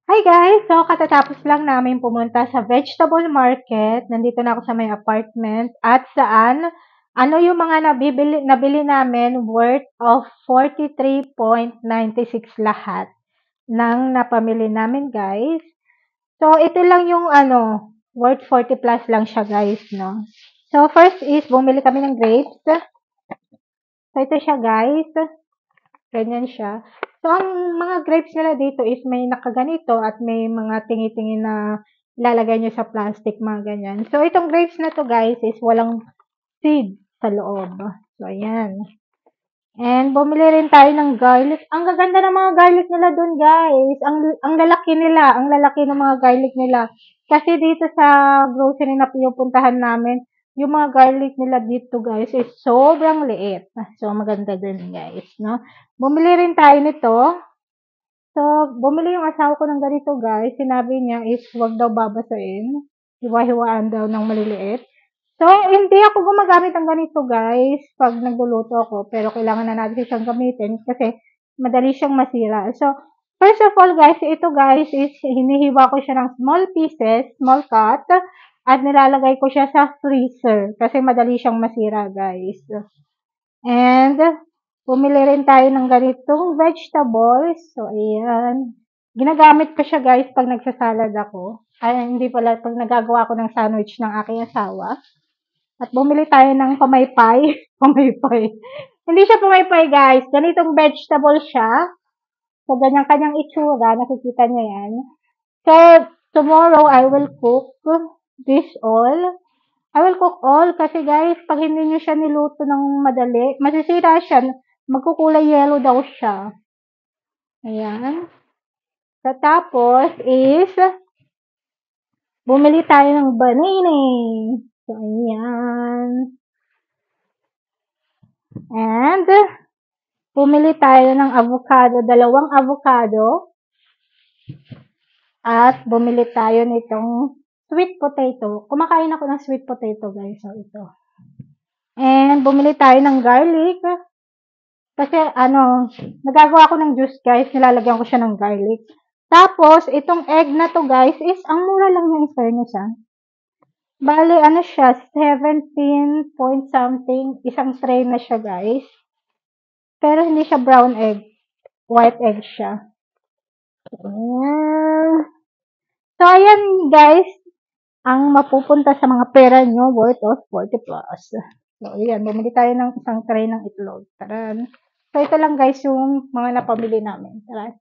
Hi guys! So, katatapos lang namin pumunta sa vegetable market. Nandito na ako sa may apartment. At saan, ano yung mga nabili namin worth of 43.96 lahat ng napamili namin guys. So, ito lang yung worth 40 plus lang siya guys, no? So, first is, bumili kami ng grapes. So, ito siya guys. Ganyan siya. So, ang mga grapes nila dito is may nakaganito at may mga tingi-tingi na ilalagay nyo sa plastic, mga ganyan. So, itong grapes na to guys is walang seed sa loob. So, ayan. And, bumili rin tayo ng garlic. Ang gaganda ng mga garlic nila dun guys. Ang lalaki nila. Ang lalaki ng mga garlic nila. Kasi dito sa grocery na pinupuntahan namin, yung mga garlic nila dito guys is sobrang liit. So, maganda din guys, no? Bumili rin tayo nito. So, bumili yung asawa ko ng ganito guys. Sinabi niya is wag daw babasain. Hiwa-hiwaan daw ng maliliit. So, hindi ako gumagamit ng ganito guys pag nagluluto ako. Pero kailangan na natin siyang gamitin kasi madali siyang masira. So, first of all guys, ito guys is hinihiwa ko siya ng small pieces, small cut. At nilalagay ko siya sa freezer kasi madali siyang masira guys. And, bumili rin tayo ng ganitong vegetables. So, ayan. Ginagamit ko siya guys pag nagsasalad ako. Ay, hindi pala pag nagagawa ko ng sandwich ng aking asawa. At bumili tayo ng pamaypay. Pamaypay. Hindi siya pamaypay guys. Ganitong vegetable siya. So, ganyan kanyang itsura. Nakikita niyo yan. So, tomorrow I will cook this all. I will cook all kasi guys, pag hindi nyo siya niluto ng madali, masisira siya. Magkukulay yellow daw siya. Ayan. So, tapos is, bumili tayo ng banana. So, ayan. And, bumili tayo ng avocado, dalawang avocado. At, bumili tayo nitong sweet potato. Kumakain ako ng sweet potato guys. So, ito. And, bumili tayo ng garlic. Kasi, nagagawa ko ng juice guys. Nilalagyan ko siya ng garlic. Tapos, itong egg na to guys is, ang mura lang yung fairness Bale, siya, 17 point something. Isang tray na siya guys. Pero, hindi siya brown egg. White egg siya. So, ayan guys. Ang mapupunta sa mga pera nyo worth of 40 plus. So, ayan. Bumili tayo ng isang tray ng itlog. Taran. So, ito lang guys yung mga napamili namin. Taran.